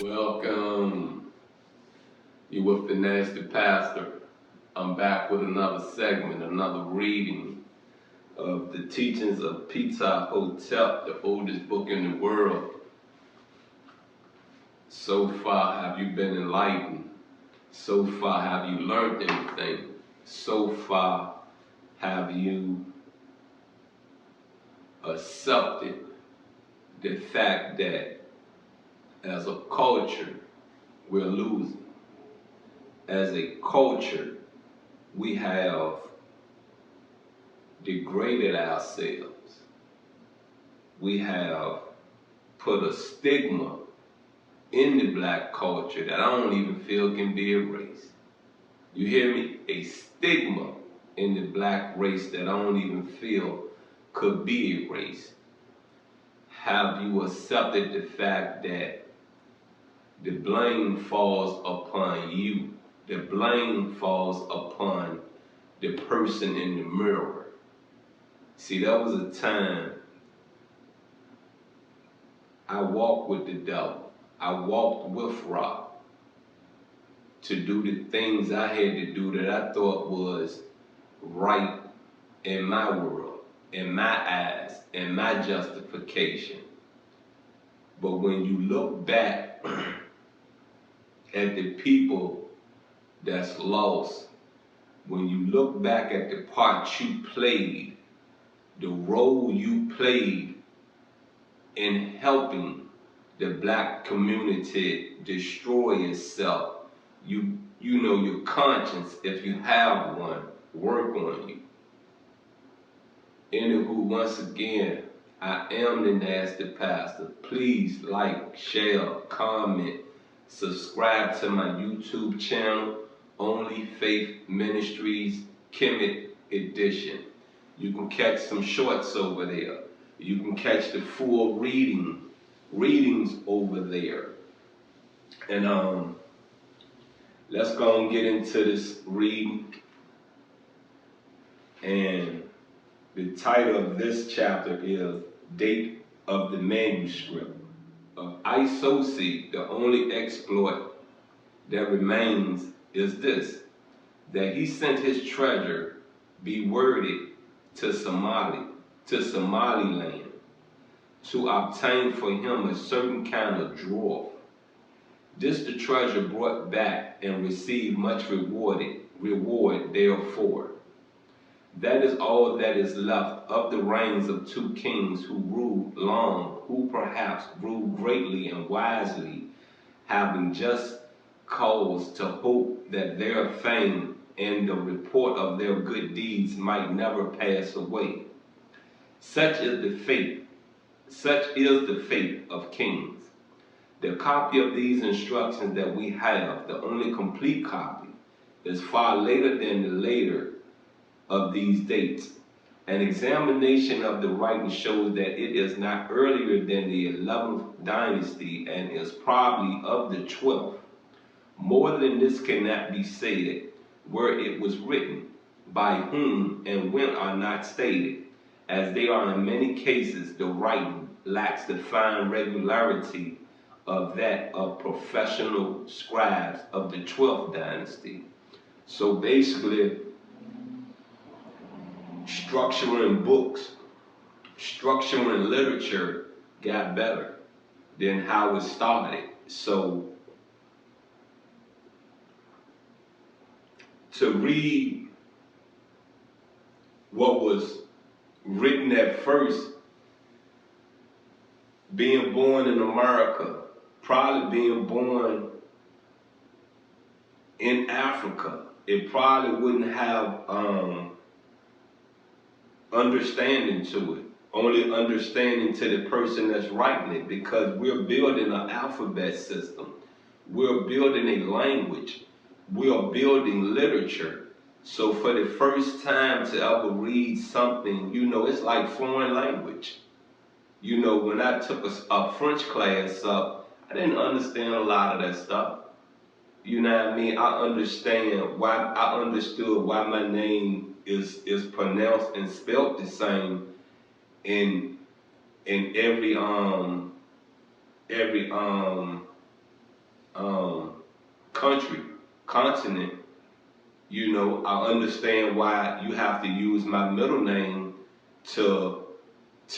Welcome. You with the Nasty Pastor. I'm back with another segment, another reading of the teachings of 𝓂𝓿𝓿𝓏𝓋, the oldest book in the world. So far have you been enlightened? So far have you learned anything? So far have you accepted the fact that as a culture we're losing? As a culture, we have degraded ourselves. We have put a stigma in the black culture that I don't even feel can be erased. You hear me? A stigma in the black race that I don't even feel could be erased. Have you accepted the fact that the blame falls upon you? The blame falls upon the person in the mirror. See, that was a time I walked with the devil. I walked with Ra to do the things I had to do that I thought was right in my world, in my eyes, in my justification. But when you look back at the people that's lost, when you look back at the part you played, the role you played in helping the black community destroy itself, you know your conscience, if you have one, work on you. Anywho, once again, I am the Nasty Pastor. Please like, share, comment, subscribe to my YouTube channel, Only Faith Ministries Kemet edition. You can catch some shorts over there. You can catch the full readings over there. And let's go and get into this reading. And the title of this chapter is Date of the Manuscript of 𝓂𝓿𝓿𝓏𝓿. The only exploit that remains is this, that he sent his treasure be worded to Somaliland, to obtain for him a certain kind of dwarf. This the treasure brought back and received much reward therefore. That is all that is left of the reigns of two kings who ruled long, who perhaps ruled greatly and wisely, having just cause to hope that their fame and the report of their good deeds might never pass away. Such is the fate of kings. The copy of these instructions that we have, the only complete copy, is far later than the later of these dates. An examination of the writing shows that it is not earlier than the 11th dynasty and is probably of the 12th. More than this cannot be said where it was written, by whom and when are not stated, as they are in many cases the writing lacks the fine regularity of that of professional scribes of the 12th dynasty. So basically, structuring books, structuring literature got better than how it started. So to read what was written at first, being born in America, probably being born in Africa, it probably wouldn't have understanding to it, only understanding to the person that's writing it, because we're building an alphabet system, we're building a language, we are building literature. So for the first time to ever read something, you know, it's like foreign language. You know, when I took a French class up, I didn't understand a lot of that stuff. You know what I mean? I understood why my name is pronounced and spelled the same in every continent, you know, I understand why you have to use my middle name to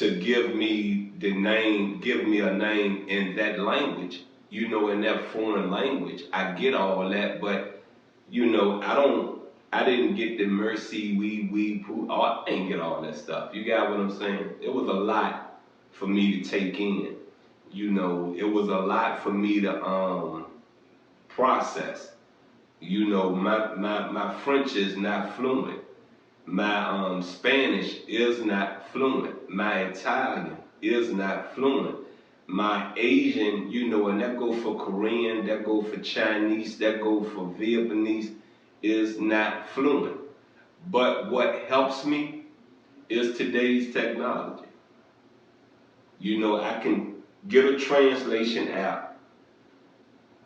give me the name, give me a name in that language, you know, in that foreign language. I get all that, but you know, I didn't get the mercy, I didn't get all that stuff. You got what I'm saying? It was a lot for me to take in. You know, it was a lot for me to process. You know, my French is not fluent. My Spanish is not fluent. My Italian is not fluent. My Asian, you know, and that go for Korean, that go for Chinese, that go for Vietnamese, is not fluent. But what helps me is today's technology. You know, I can get a translation app,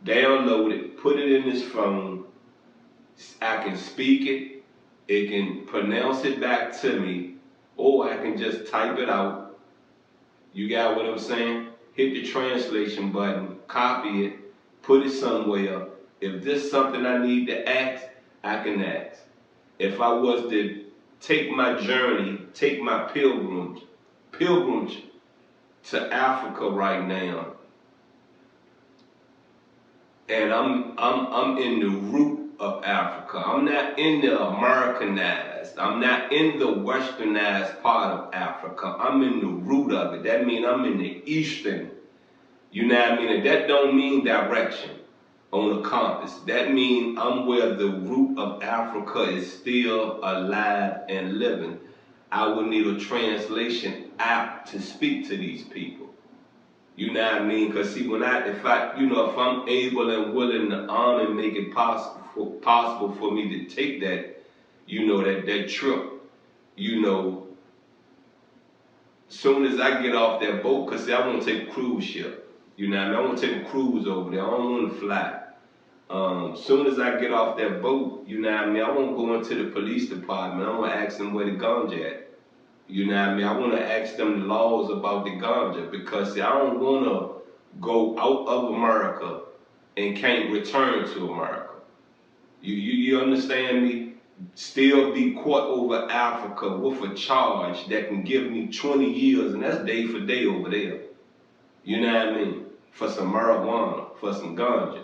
download it, put it in this phone. I can speak it, it can pronounce it back to me, or I can just type it out. You got what I'm saying? Hit the translation button, copy it, put it somewhere. If there's something I need to ask, I can ask. If I was to take my journey, take my pilgrimage to Africa right now, and I'm in the root of Africa. I'm not in the Americanized. I'm not in the westernized part of Africa. I'm in the root of it. That means I'm in the eastern. You know what I mean? And that don't mean direction on a compass. That means I'm where the root of Africa is still alive and living. I would need a translation app to speak to these people. You know what I mean? Because see, if I'm able and willing to honor and make it possible for me to take that, you know, that trip, you know, soon as I get off that boat, because see, I want to take a cruise ship. You know what I mean? I want to take a cruise over there. I don't want to fly. Soon as I get off that boat, you know what I mean? I won't go into the police department. I'm going to ask them where the ganja at. You know what I mean? I want to ask them the laws about the ganja, because see, I don't want to go out of America and can't return to America. You understand me? Still be caught over Africa with a charge that can give me 20 years, and that's day for day over there. You know what I mean? For some marijuana, for some ganja.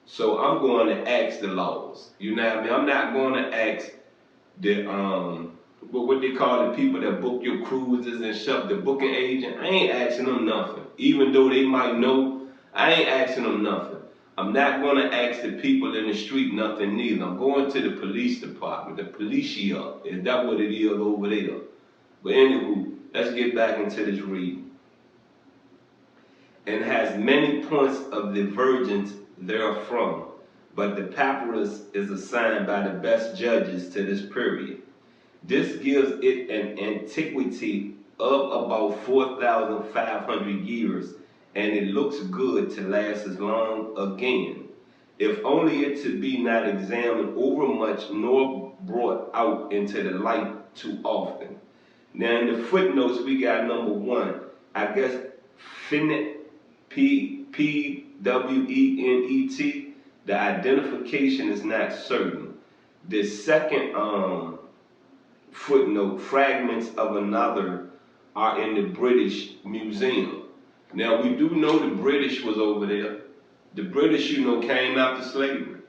So I'm going to ask the laws. You know what I mean? I'm not going to ask the what they call the people that book your cruises and stuff, the booking agent. I ain't asking them nothing. Even though they might know, I ain't asking them nothing. I'm not going to ask the people in the street nothing neither. I'm going to the police department, the policia. Is that what it is over there? But anywho, let's get back into this reading. And has many points of divergence therefrom, but the papyrus is assigned by the best judges to this period. This gives it an antiquity of about 4,500 years, and it looks good to last as long again, if only it to be not examined overmuch nor brought out into the light too often. Now in the footnotes we got number 1, I guess 𝑓INET, P-W-E-N-E-T, the identification is not certain. The second footnote, fragments of another are in the British Museum. Now we do know the British was over there. The British, you know, came after slavery.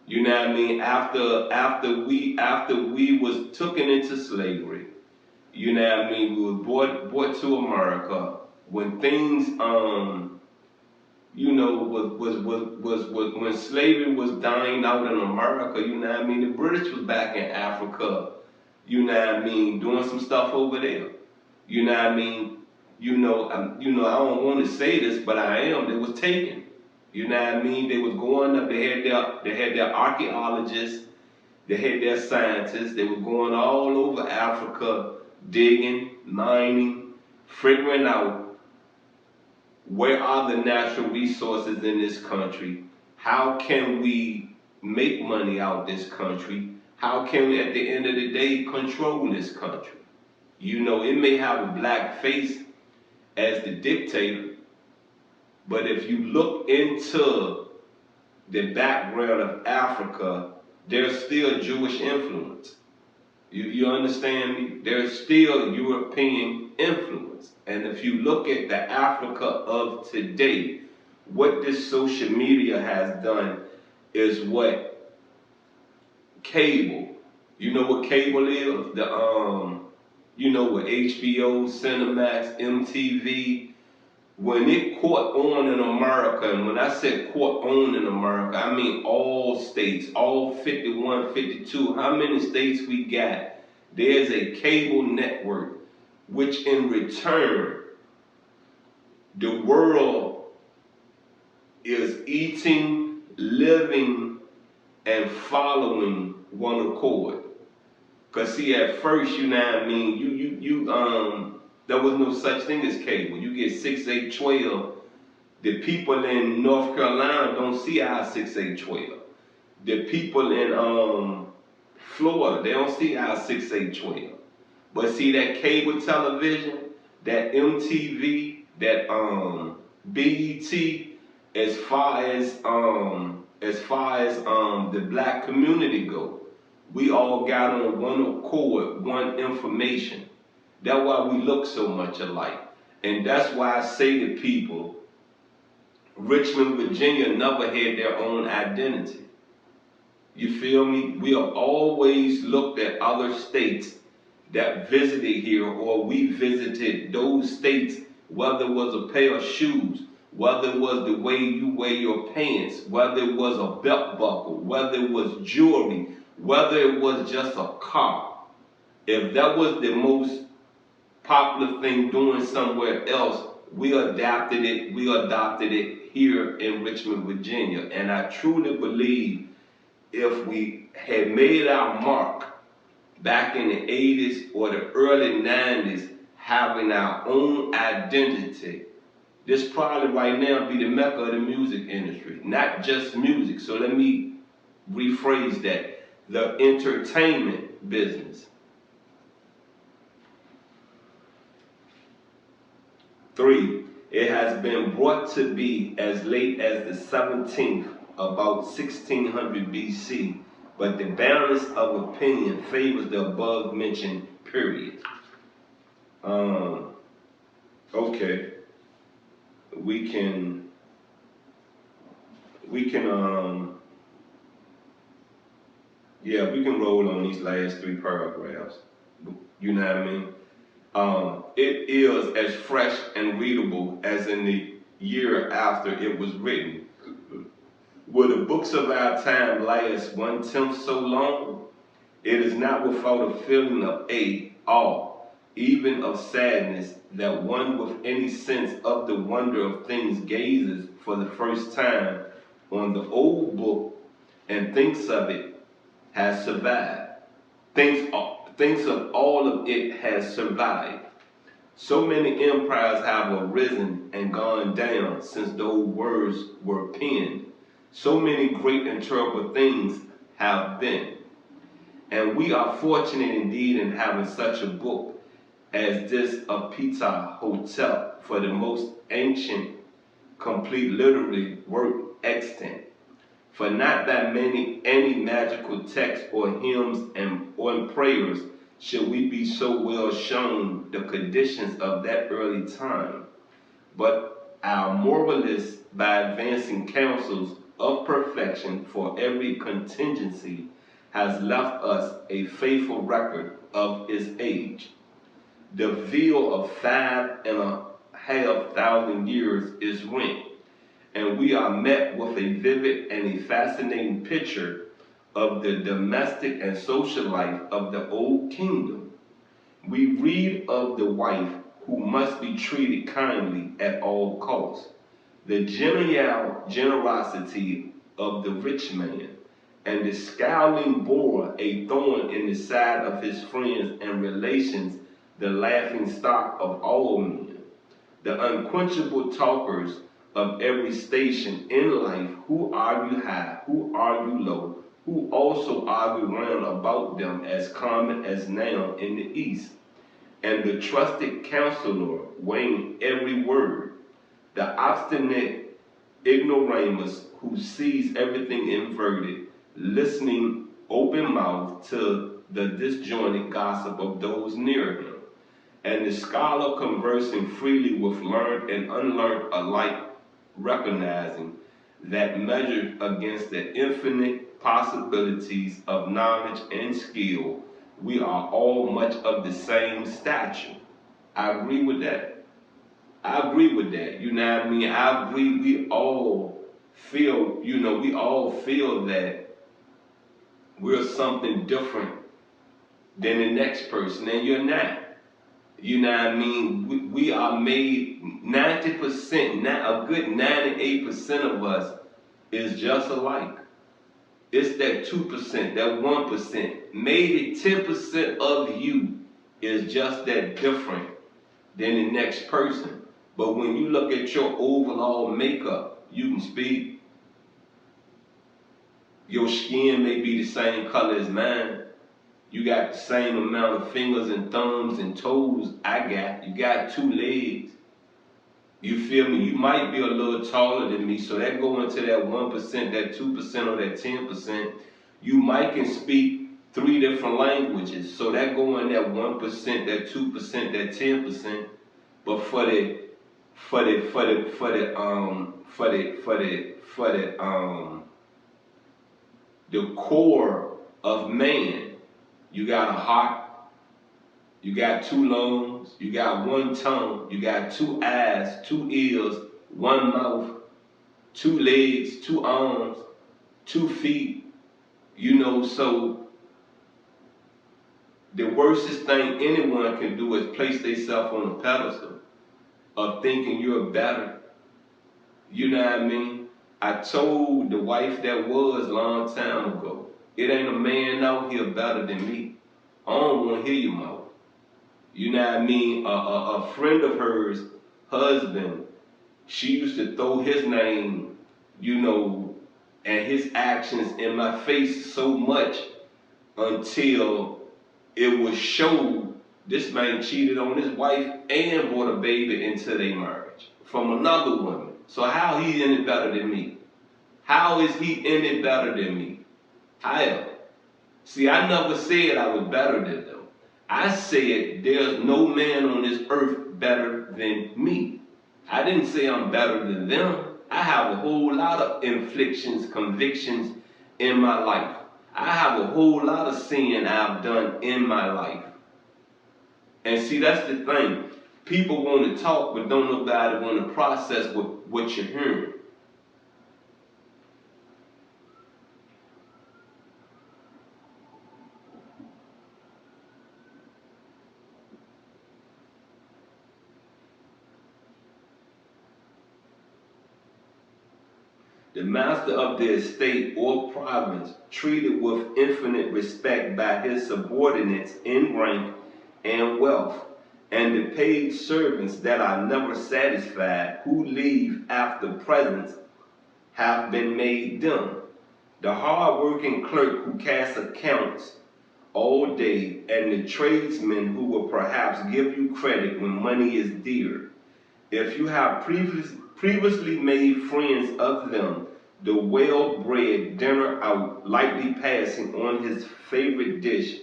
You know what I mean? After we was taken into slavery, you know what I mean? We were brought to America. When things you know, when slavery was dying out in America, you know what I mean? The British was back in Africa, you know what I mean, doing some stuff over there. You know what I mean? I don't want to say this, but I am. They was taken. You know what I mean? They was going up. They had their archaeologists. They had their scientists. They were going all over Africa, digging, mining, figuring out where are the natural resources in this country? How can we make money out this country? How can we, at the end of the day, control this country? You know, it may have a black face as the dictator, but if you look into the background of Africa, there's still Jewish influence. You understand me? There's still European influence. And if you look at the Africa of today, what this social media has done is what cable. You know what cable is? You know what HBO, Cinemax, MTV. When it caught on in America, and when I said caught on in America, I mean all states, all 51, 52. How many states we got? There's a cable network, which in return, the world is eating, living, and following one accord. Cause see, at first, you know what I mean, there was no such thing as cable. You get 6, 8, 12. The people in North Carolina don't see our 6, 8, 12. The people in Florida, they don't see our 6, 8, 12. But see that cable television, that MTV, that BET, as far as the black community go, we all got on one accord, one information. That's why we look so much alike. And that's why I say to people, Richmond, Virginia never had their own identity. You feel me? We have always looked at other states that visited here, or we visited those states, whether it was a pair of shoes, whether it was the way you wear your pants, whether it was a belt buckle, whether it was jewelry, whether it was just a car. If that was the most popular thing doing somewhere else, we adopted it here in Richmond, Virginia. And I truly believe if we had made our mark back in the 80s or the early 90s, having our own identity, this probably right now be the mecca of the music industry. Not just music. So let me rephrase that. The entertainment business. 3, it has been brought to be as late as the 17th, about 1600 BC, but the balance of opinion favors the above mentioned period. Okay, we can roll on these last 3 paragraphs. You know what I mean? It is as fresh and readable as in the year after it was written. Will the books of our time last 1/10 so long? It is not without a feeling of awe, even of sadness, that one with any sense of the wonder of things gazes for the first time on the old book and thinks of it has survived. Thinks of all of it has survived. So many empires have arisen and gone down since those words were penned. So many great and terrible things have been. And we are fortunate indeed in having such a book as this of 𝓂�𓄿𝓏𝑋 for the most ancient, complete literary work extant. For not by any magical text or hymns or prayers should we be so well shown the conditions of that early time, but our moralists, by advancing counsels of perfection for every contingency, has left us a faithful record of its age. The veil of 5,500 years is rent, and we are met with a vivid and a fascinating picture of the domestic and social life of the old kingdom. We read of the wife who must be treated kindly at all costs, the generosity of the rich man, and the scowling boar, a thorn in the side of his friends and relations, the laughing stock of all men, the unquenchable talkers of every station in life, who argue high, who argue low, who also argue round about them as common as now in the East, and the trusted counselor weighing every word, the obstinate ignoramus who sees everything inverted, listening open-mouthed to the disjointed gossip of those near him, and the scholar conversing freely with learned and unlearned alike, recognizing that measured against the infinite possibilities of knowledge and skill, we are all much of the same stature. I agree with that. I agree with that. You know what I mean? I agree we all feel, we all feel that we're something different than the next person, and you're not. You know what I mean? We are made 90%, a good 98% of us is just alike. It's that 2%, that 1%. Maybe 10% of you is just that different than the next person. But when you look at your overall makeup, you can speak. Your skin may be the same color as mine. You got the same amount of fingers and thumbs and toes I got. You got 2 legs. You feel me? You might be a little taller than me, so that go into that 1%, that 2%, or that 10%. You might can speak 3 different languages, so that go in that 1%, that 2%, that 10%. But the core of man, you got a heart, you got 2 lungs, you got 1 tongue, you got 2 eyes, 2 ears, 1 mouth, 2 legs, 2 arms, 2 feet, so the worstest thing anyone can do is place themselves on a pedestal of thinking you're better. You know what I mean? I told the wife that was a long time ago, it ain't a man out here better than me. I don't want to hear your mouth. You know what I mean? A friend of hers, husband, she used to throw his name, and his actions in my face so much until it was showed this man cheated on his wife and brought a baby into their marriage from another woman. So how he any better than me? How is he any better than me? How? See, I never said I was better than them. I said there's no man on this earth better than me. I didn't say I'm better than them. I have a whole lot of inflictions, convictions in my life. I have a whole lot of sin I've done in my life. And see, that's the thing. People want to talk, but don't nobody want to process what you're hearing. The master of the estate or province, treated with infinite respect by his subordinates in rank and wealth, and the paid servants that are never satisfied, who leave after presents have been made dumb. The hard-working clerk who casts accounts all day, and the tradesmen who will perhaps give you credit when money is dear. If you have previously made friends of them, the well-bred dinner out, lightly passing on his favorite dish,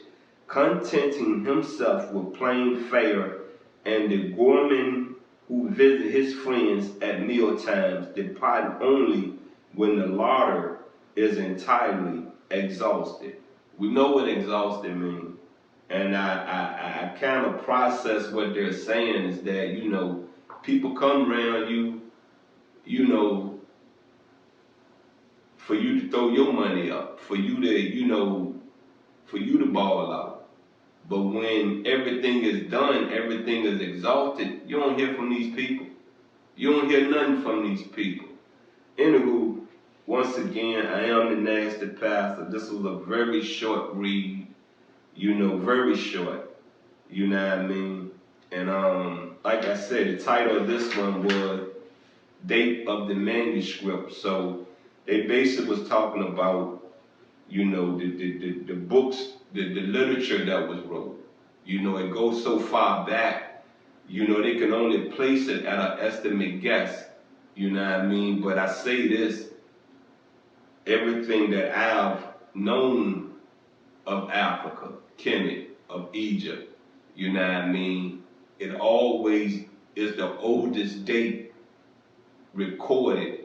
contenting himself with plain fare, and the gourmand who visit his friends at meal times, depart only when the larder is entirely exhausted. We know what exhausted means. And I kind of process what they're saying is that, people come around you, for you to throw your money up, for you to ball out. But when everything is done, everything is exalted, you don't hear from these people. You don't hear nothing from these people. Anywho, once again, I am the Nasty Pastor. This was a very short read, very short. You know what I mean? And like I said, the title of this one was Date of the Manuscript. So they basically was talking about, the books, the literature that was wrote. It goes so far back, they can only place it at an estimate guess You know what I mean? But I say this, everything that I've known of Africa, Kemet, of Egypt, you know what I mean? It always is the oldest date recorded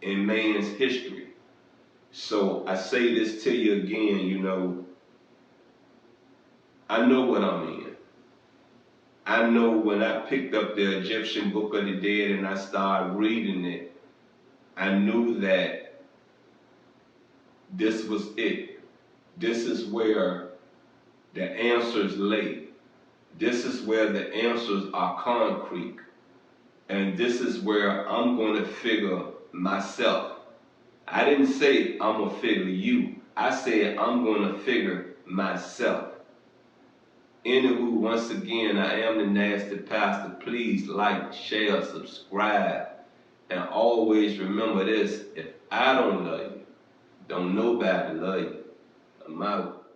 in man's history. So I say this to you again, you know, I know what I'm in. I know when I picked up the Egyptian Book of the Dead and I started reading it, I knew that this was it. This is where the answers lay. This is where the answers are concrete. And this is where I'm going to figure myself. I didn't say I'm going to figure you. I said I'm going to figure myself. Anywho, once again, I am the Nasty Pastor. Please like, share, subscribe. And always remember this, if I don't love you, don't nobody love you. I'm out.